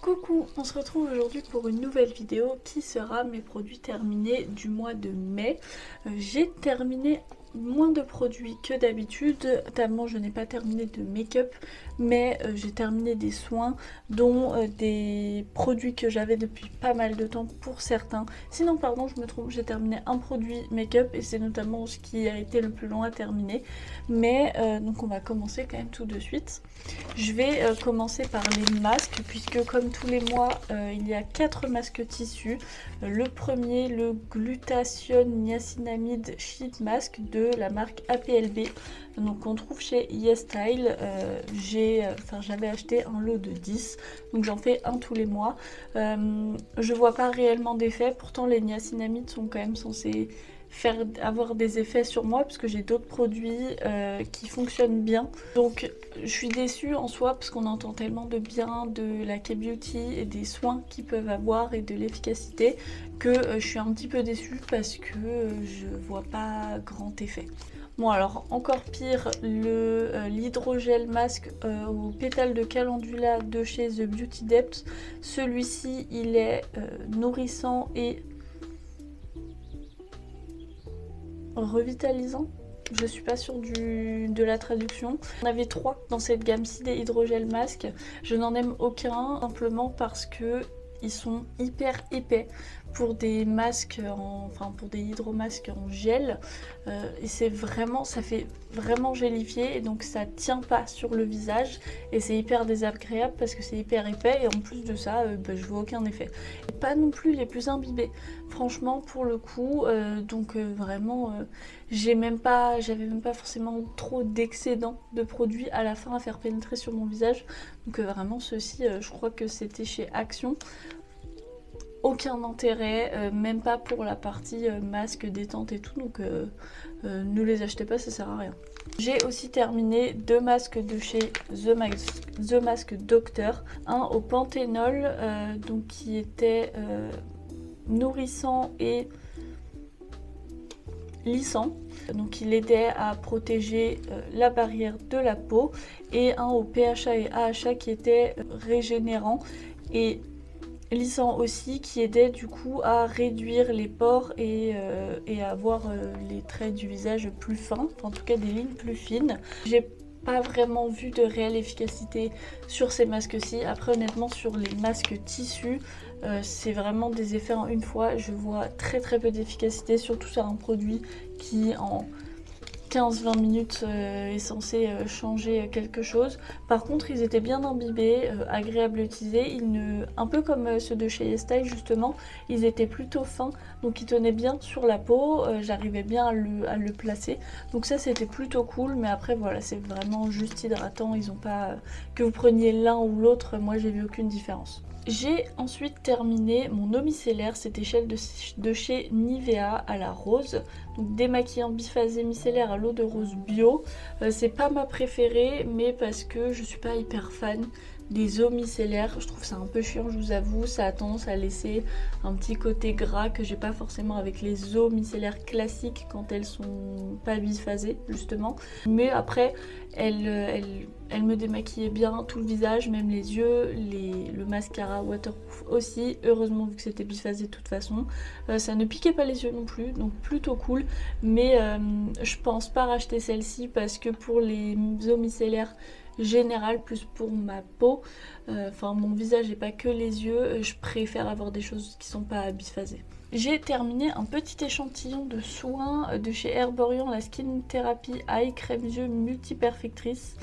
Coucou, on se retrouve aujourd'hui pour une nouvelle vidéo qui sera mes produits terminés du mois de mai. J'ai terminé moins de produits que d'habitude, notamment je n'ai pas terminé de make-up, mais j'ai terminé des soins, dont des produits que j'avais depuis pas mal de temps pour certains. Sinon, pardon, je me trompe, j'ai terminé un produit make-up et c'est notamment ce qui a été le plus long à terminer. Mais donc on va commencer quand même tout de suite. Je vais commencer par les masques, puisque comme tous les mois, il y a 4 masques tissus. Le premier, le Glutathione Niacinamide Sheet Mask de la marque APLB, donc on trouve chez YesStyle. J'avais acheté un lot de 10, donc j'en fais un tous les mois. Je vois pas réellement d'effet, pourtant les niacinamides sont quand même censés avoir des effets sur moi parce que j'ai d'autres produits qui fonctionnent bien, donc je suis déçue en soi parce qu'on entend tellement de bien de la K-Beauty et des soins qu'ils peuvent avoir et de l'efficacité que je suis un petit peu déçue parce que je vois pas grand effet. Bon, alors encore pire, l'hydrogel masque au pétale de calendula de chez The Beauty Depth. Celui-ci il est nourrissant et revitalisant, je suis pas sûre de la traduction. On avait 3 dans cette gamme-ci des hydrogel masques. Je n'en aime aucun simplement parce que ils sont hyper épais pour des masques, pour des hydromasques en gel, et ça fait vraiment gélifier et donc ça tient pas sur le visage et c'est hyper désagréable parce que c'est hyper épais et en plus de ça, je vois aucun effet. Et pas non plus les plus imbibés, franchement pour le coup, j'avais même pas forcément trop d'excédent de produits à la fin à faire pénétrer sur mon visage, donc vraiment ceci, je crois que c'était chez Action. Aucun intérêt, même pas pour la partie masque, détente et tout, donc ne les achetez pas, ça sert à rien. J'ai aussi terminé 2 masques de chez The Mask Doctor, un au panthénol, donc qui était nourrissant et lissant, donc il aidait à protéger la barrière de la peau, et un au PHA et AHA qui était régénérant et lissant aussi, qui aidait du coup à réduire les pores et à avoir les traits du visage plus fins, en tout cas des lignes plus fines. J'ai pas vraiment vu de réelle efficacité sur ces masques-ci. Après honnêtement sur les masques tissus, c'est vraiment des effets en une fois. Je vois très peu d'efficacité, surtout sur un produit qui en 15-20 minutes est censé changer quelque chose. Par contre ils étaient bien imbibés, agréables à utiliser, un peu comme ceux de chez YesStyle justement, ils étaient plutôt fins, donc ils tenaient bien sur la peau, j'arrivais bien à le placer, donc ça c'était plutôt cool. Mais après voilà, c'est vraiment juste hydratant, ils ont pas que vous preniez l'un ou l'autre, moi j'ai vu aucune différence. J'ai ensuite terminé mon eau micellaire, c'était celle de chez Nivea à la rose, donc démaquillant biphasé micellaire à l'eau de rose bio. C'est pas ma préférée, mais parce que je suis pas hyper fan des eaux micellaires, je trouve ça un peu chiant, je vous avoue, ça a tendance à laisser un petit côté gras que j'ai pas forcément avec les eaux micellaires classiques quand elles sont pas biphasées justement. Mais après elle me démaquillait bien tout le visage, même les yeux, le mascara waterproof aussi, heureusement vu que c'était biphasé de toute façon. Ça ne piquait pas les yeux non plus, donc plutôt cool. Mais je pense pas racheter celle-ci parce que pour les eaux micellaires générales, plus pour ma peau, mon visage et pas que les yeux, je préfère avoir des choses qui sont pas biphasées. J'ai terminé un petit échantillon de soins de chez Herborian, la Skin Therapy Eye Crème Yeux Multi-Perfectrice.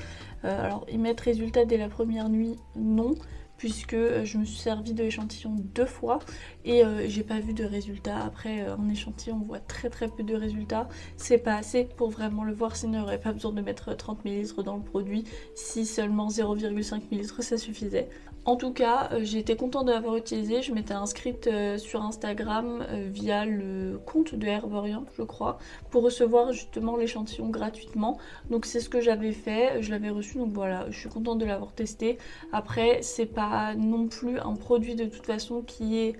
Alors ils mettent résultat dès la première nuit, non, puisque je me suis servi de l'échantillon 2 fois et j'ai pas vu de résultat. Après un échantillon on voit très peu de résultats, c'est pas assez pour vraiment le voir, sinon il n'y aurait pas besoin de mettre 30 ml dans le produit, si seulement 0,5 ml ça suffisait. En tout cas, j'ai été contente de l'avoir utilisé. Je m'étais inscrite sur Instagram via le compte de Herborian, je crois, pour recevoir justement l'échantillon gratuitement. Donc c'est ce que j'avais fait, je l'avais reçu, donc voilà, je suis contente de l'avoir testé. Après, c'est pas non plus un produit de toute façon qui est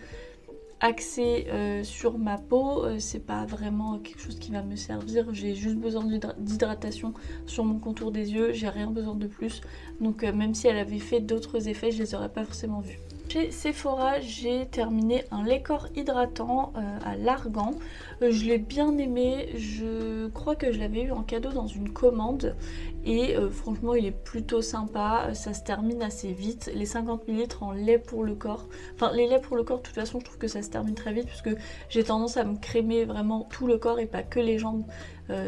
axé sur ma peau, c'est pas vraiment quelque chose qui va me servir, j'ai juste besoin d'hydratation sur mon contour des yeux, j'ai rien besoin de plus, donc même si elle avait fait d'autres effets, je les aurais pas forcément vus. Chez Sephora, j'ai terminé un lait corps hydratant à l'argan. Je l'ai bien aimé, je crois que je l'avais eu en cadeau dans une commande et franchement il est plutôt sympa, ça se termine assez vite. Les 50 ml en lait pour le corps, enfin les laits pour le corps de toute façon je trouve que ça se termine très vite puisque j'ai tendance à me crémer vraiment tout le corps et pas que les jambes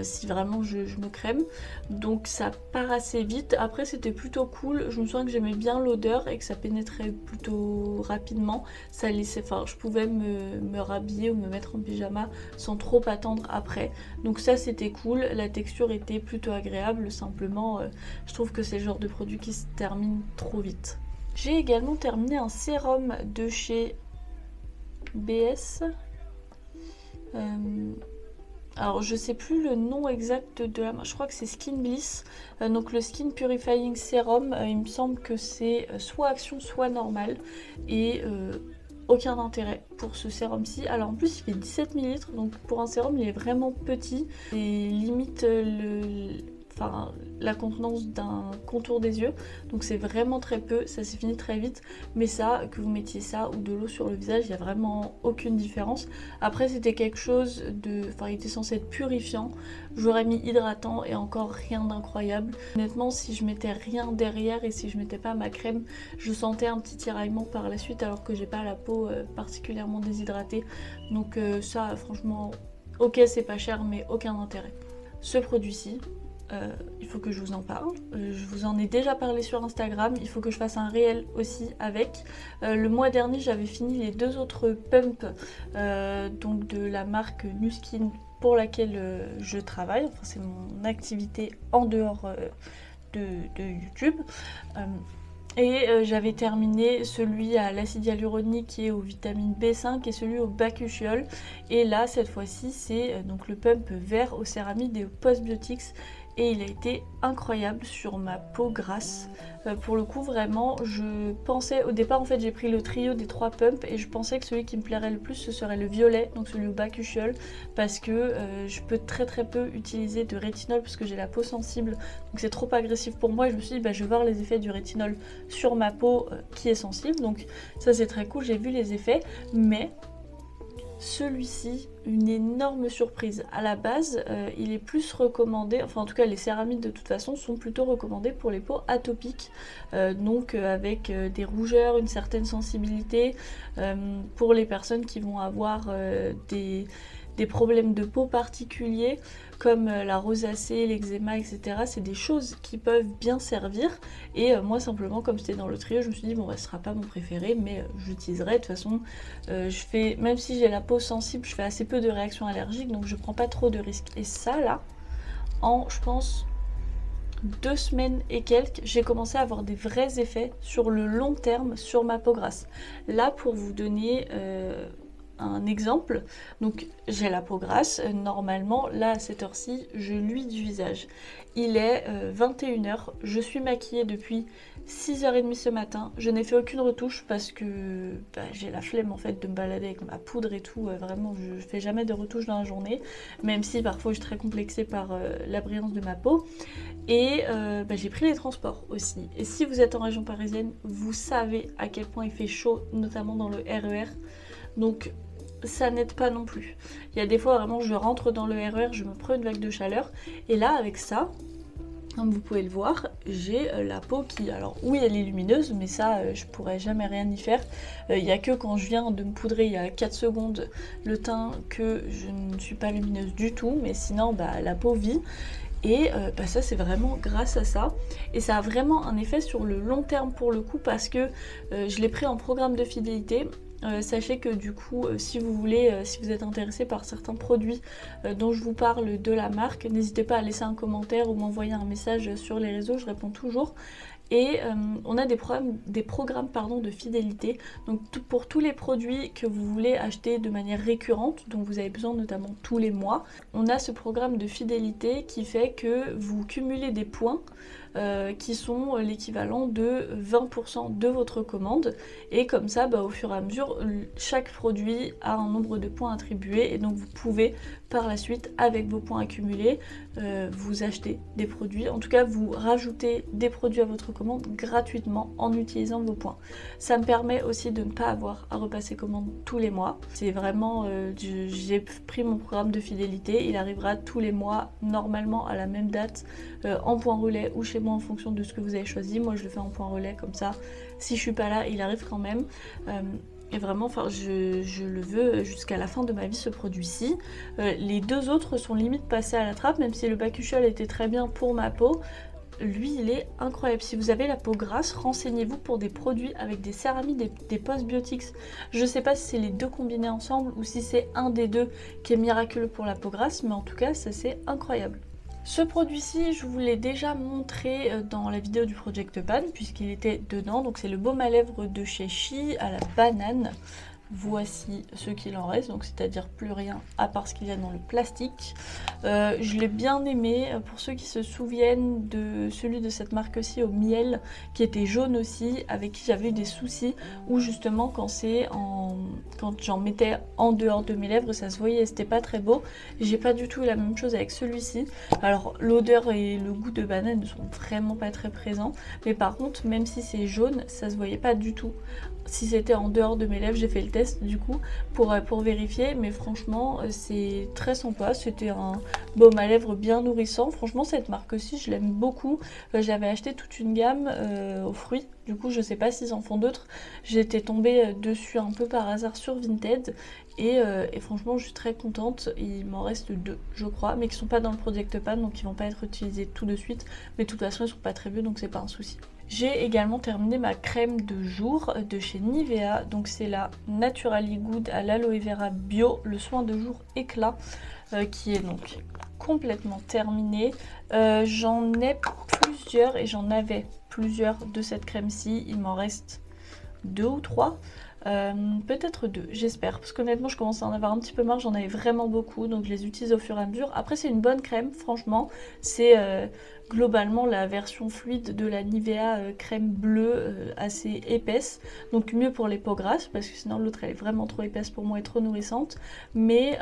si vraiment je me crème. Donc ça part assez vite. Après c'était plutôt cool, je me souviens que j'aimais bien l'odeur et que ça pénétrait plutôt rapidement. Ça laissait, enfin je pouvais me rhabiller ou me mettre en pyjama sans trop attendre après. Donc ça c'était cool, la texture était plutôt agréable, simplement je trouve que c'est le genre de produit qui se termine trop vite. J'ai également terminé un sérum de chez BS. Alors je sais plus le nom exact de la marque, je crois que c'est Skin Bliss, donc le Skin Purifying Serum, il me semble que c'est soit action soit normal et aucun intérêt pour ce sérum-ci. Alors en plus il fait 17 ml, donc pour un sérum il est vraiment petit et limite la contenance d'un contour des yeux, donc c'est vraiment très peu, ça s'est fini très vite, mais ça, que vous mettiez ça ou de l'eau sur le visage, il n'y a vraiment aucune différence. Après c'était quelque chose de, enfin il était censé être purifiant, j'aurais mis hydratant et encore rien d'incroyable. Honnêtement si je mettais rien derrière et si je mettais pas ma crème, je sentais un petit tiraillement par la suite alors que j'ai pas la peau particulièrement déshydratée, donc ça franchement ok c'est pas cher mais aucun intérêt. Ce produit-ci, il faut que je vous en parle, je vous en ai déjà parlé sur Instagram, il faut que je fasse un réel aussi avec. Le mois dernier j'avais fini les deux autres pumps donc de la marque Nu Skin pour laquelle je travaille, enfin c'est mon activité en dehors de YouTube. J'avais terminé celui à l'acide hyaluronique qui est aux vitamines B5 et celui au bakuchiol. Et là cette fois-ci c'est donc le pump vert aux céramides et aux postbiotics. Et il a été incroyable sur ma peau grasse. Pour le coup vraiment je pensais au départ, en fait j'ai pris le trio des 3 pumps et je pensais que celui qui me plairait le plus ce serait le violet, donc celui au bakuchiol, parce que je peux très peu utiliser de rétinol parce que j'ai la peau sensible, donc c'est trop agressif pour moi et je me suis dit bah, je vais voir les effets du rétinol sur ma peau qui est sensible, donc ça c'est très cool, j'ai vu les effets. Mais celui-ci, une énorme surprise. À la base, il est plus recommandé, enfin en tout cas les céramides de toute façon sont plutôt recommandées pour les peaux atopiques, donc avec des rougeurs, une certaine sensibilité, pour les personnes qui vont avoir des problèmes de peau particuliers comme la rosacée, l'eczéma, etc. C'est des choses qui peuvent bien servir et moi simplement comme c'était dans le trio je me suis dit bon bah, ce sera pas mon préféré mais j'utiliserai de toute façon. Même si j'ai la peau sensible je fais assez peu de réactions allergiques donc je prends pas trop de risques. Et ça là en je pense 2 semaines et quelques, j'ai commencé à avoir des vrais effets sur le long terme sur ma peau grasse. Là pour vous donner un exemple, donc j'ai la peau grasse, normalement là à cette heure-ci je luis du visage. Il est 21h, je suis maquillée depuis 6h30 ce matin, je n'ai fait aucune retouche parce que j'ai la flemme en fait de me balader avec ma poudre et tout, vraiment je fais jamais de retouche dans la journée, même si parfois je suis très complexée par la brillance de ma peau. Et j'ai pris les transports aussi, et si vous êtes en région parisienne vous savez à quel point il fait chaud, notamment dans le RER, donc ça n'aide pas non plus. Il y a des fois vraiment je rentre dans le RER, je me prends une vague de chaleur et là avec ça, comme vous pouvez le voir, j'ai la peau qui, alors oui elle est lumineuse mais ça je pourrais jamais rien y faire. Il n'y a que quand je viens de me poudrer il y a 4 secondes le teint que je ne suis pas lumineuse du tout, mais sinon la peau vit. Et ça c'est vraiment grâce à ça, et ça a vraiment un effet sur le long terme pour le coup parce que je l'ai pris en programme de fidélité. Sachez que du coup si vous voulez, si vous êtes intéressé par certains produits dont je vous parle de la marque, n'hésitez pas à laisser un commentaire ou m'envoyer un message sur les réseaux, je réponds toujours. Et on a des programmes de fidélité, donc pour tous les produits que vous voulez acheter de manière récurrente, dont vous avez besoin notamment tous les mois, on a ce programme de fidélité qui fait que vous cumulez des points qui sont l'équivalent de 20% de votre commande. Et comme ça, au fur et à mesure, chaque produit a un nombre de points attribués et donc vous pouvez par la suite, avec vos points accumulés, vous achetez des produits. En tout cas, vous rajoutez des produits à votre commande gratuitement en utilisant vos points. Ça me permet aussi de ne pas avoir à repasser commande tous les mois. C'est vraiment, j'ai pris mon programme de fidélité, il arrivera tous les mois, normalement à la même date, en point relais ou chez moi en fonction de ce que vous avez choisi. Moi, je le fais en point relais comme ça. Si je suis pas là, il arrive quand même. Et vraiment, enfin, je le veux jusqu'à la fin de ma vie, ce produit-ci. Les deux autres sont limite passés à la trappe, même si le Bakuchiol était très bien pour ma peau. Lui, il est incroyable. Si vous avez la peau grasse, renseignez-vous pour des produits avec des céramides, des postbiotics. Je sais pas si c'est les deux combinés ensemble ou si c'est un des deux qui est miraculeux pour la peau grasse, mais en tout cas, ça c'est incroyable. Ce produit-ci, je vous l'ai déjà montré dans la vidéo du Project Pan, puisqu'il était dedans. Donc c'est le baume à lèvres de chez Chi à la banane. Voici ce qu'il en reste, donc c'est-à-dire plus rien à part ce qu'il y a dans le plastique. Je l'ai bien aimé. Pour ceux qui se souviennent de celui de cette marque-ci au miel, qui était jaune aussi, avec qui j'avais eu des soucis, où justement quand j'en mettais en dehors de mes lèvres, ça se voyait, c'était pas très beau. J'ai pas du tout eu la même chose avec celui-ci. Alors l'odeur et le goût de banane ne sont vraiment pas très présents, mais par contre, même si c'est jaune, ça se voyait pas du tout. Si c'était en dehors de mes lèvres, j'ai fait le test du coup pour vérifier, mais franchement c'est très sympa. C'était un baume à lèvres bien nourrissant. Franchement cette marque aussi je l'aime beaucoup. J'avais acheté toute une gamme aux fruits, du coup je sais pas s'ils en font d'autres. J'étais tombée dessus un peu par hasard sur Vinted et franchement je suis très contente. Il m'en reste deux je crois, mais qui sont pas dans le Project Pan, donc ils vont pas être utilisés tout de suite, mais de toute façon ils sont pas très vieux, donc c'est pas un souci. J'ai également terminé ma crème de jour de chez Nivea, donc c'est la Naturally Good à l'aloe vera bio, le soin de jour éclat, qui est donc complètement terminée. J'en ai plusieurs et j'en avais plusieurs de cette crème-ci, il m'en reste 2 ou 3. Peut-être 2, j'espère, parce qu'honnêtement je commence à en avoir un petit peu marre, j'en avais vraiment beaucoup, donc je les utilise au fur et à mesure. Après c'est une bonne crème, franchement, c'est globalement la version fluide de la Nivea crème bleue assez épaisse, donc mieux pour les peaux grasses, parce que sinon l'autre elle est vraiment trop épaisse pour moi et trop nourrissante, mais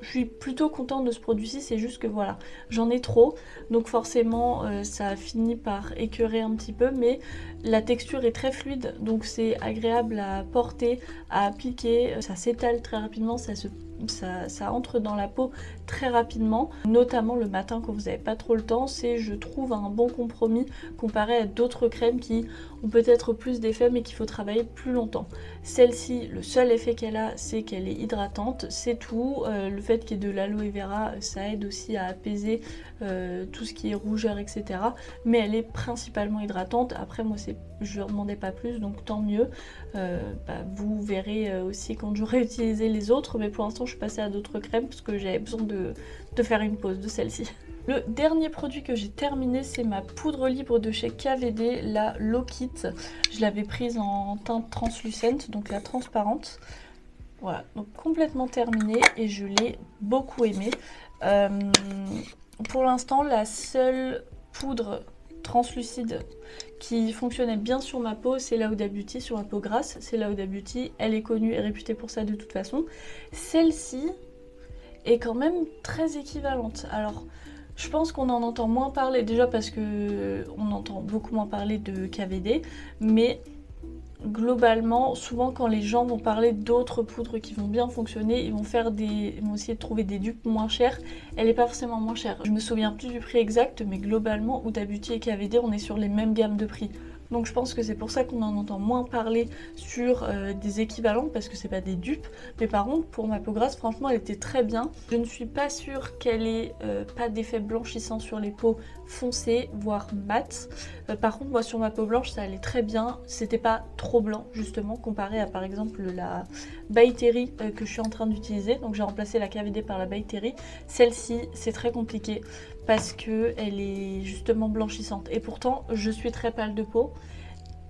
je suis plutôt contente de ce produit-ci, c'est juste que voilà, j'en ai trop, donc forcément ça finit par écœurer un petit peu, mais la texture est très fluide, donc c'est agréable à porter, à appliquer, ça s'étale très rapidement, ça entre dans la peau très rapidement, notamment le matin quand vous n'avez pas trop le temps. C'est, je trouve, un bon compromis comparé à d'autres crèmes qui ont peut-être plus d'effets mais qu'il faut travailler plus longtemps. Celle-ci, le seul effet qu'elle a, c'est qu'elle est hydratante, c'est tout. Le fait qu'il y ait de l'aloe vera, ça aide aussi à apaiser tout ce qui est rougeur, etc. Mais elle est principalement hydratante. Après moi je ne demandais pas plus, donc tant mieux. Vous verrez aussi quand j'aurai utilisé les autres, mais pour l'instant je suis passée à d'autres crèmes parce que j'avais besoin de faire une pause de celle-ci. Le dernier produit que j'ai terminé, c'est ma poudre libre de chez KVD, la Low Kit. Je l'avais prise en teinte translucente, donc la transparente. Voilà, donc complètement terminée et je l'ai beaucoup aimée. Pour l'instant, la seule poudre translucide qui fonctionnait bien sur ma peau, c'est la Huda Beauty, sur ma peau grasse, c'est la Huda Beauty. Elle est connue et réputée pour ça de toute façon. Celle-ci est quand même très équivalente. Alors, je pense qu'on en entend moins parler, déjà parce que on entend beaucoup moins parler de KVD, mais globalement, souvent quand les gens vont parler d'autres poudres qui vont bien fonctionner, ils vont essayer de trouver des dupes moins chères. Elle n'est pas forcément moins chère. Je me souviens plus du prix exact, mais globalement, Huda Beauty et KVD, on est sur les mêmes gammes de prix. Donc je pense que c'est pour ça qu'on en entend moins parler sur des équivalents, parce que c'est pas des dupes. Mais par contre, pour ma peau grasse, franchement, elle était très bien. Je ne suis pas sûre qu'elle ait pas d'effet blanchissant sur les peaux foncées, voire mates. Par contre, moi sur ma peau blanche, ça allait très bien. C'était pas trop blanc, justement, comparé à par exemple la By Terry que je suis en train d'utiliser. Donc j'ai remplacé la KVD par la By Terry. Celle-ci, c'est très compliqué parce qu'elle est justement blanchissante. Et pourtant, je suis très pâle de peau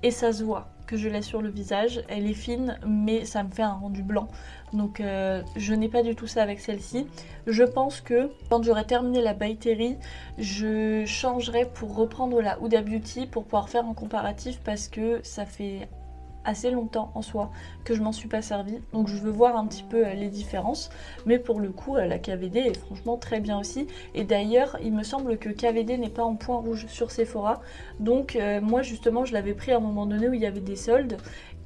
et ça se voit que je laisse sur le visage. Elle est fine mais ça me fait un rendu blanc. Donc je n'ai pas du tout ça avec celle-ci. Je pense que quand j'aurai terminé la By Terry, je changerai pour reprendre la Huda Beauty pour pouvoir faire un comparatif parce que ça fait assez longtemps en soi que je m'en suis pas servie, donc je veux voir un petit peu les différences, mais pour le coup la KVD est franchement très bien aussi, et d'ailleurs il me semble que KVD n'est pas en point rouge sur Sephora, donc moi justement je l'avais pris à un moment donné où il y avait des soldes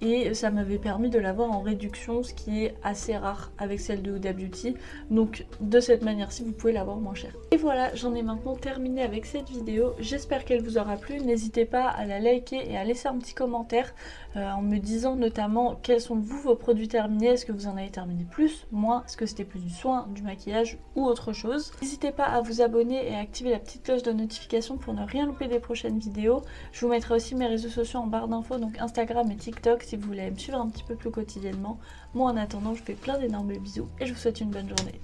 et ça m'avait permis de l'avoir en réduction, ce qui est assez rare avec celle de Huda Beauty, donc de cette manière-ci vous pouvez l'avoir moins cher. Et voilà, j'en ai maintenant terminé avec cette vidéo, j'espère qu'elle vous aura plu, n'hésitez pas à la liker et à laisser un petit commentaire en me disant notamment quels sont vous vos produits terminés, est-ce que vous en avez terminé plus, moins, est-ce que c'était plus du soin, du maquillage ou autre chose. N'hésitez pas à vous abonner et à activer la petite cloche de notification pour ne rien louper des prochaines vidéos. Je vous mettrai aussi mes réseaux sociaux en barre d'infos, donc Instagram et TikTok si vous voulez me suivre un petit peu plus quotidiennement. Moi en attendant je vous fais plein d'énormes bisous et je vous souhaite une bonne journée.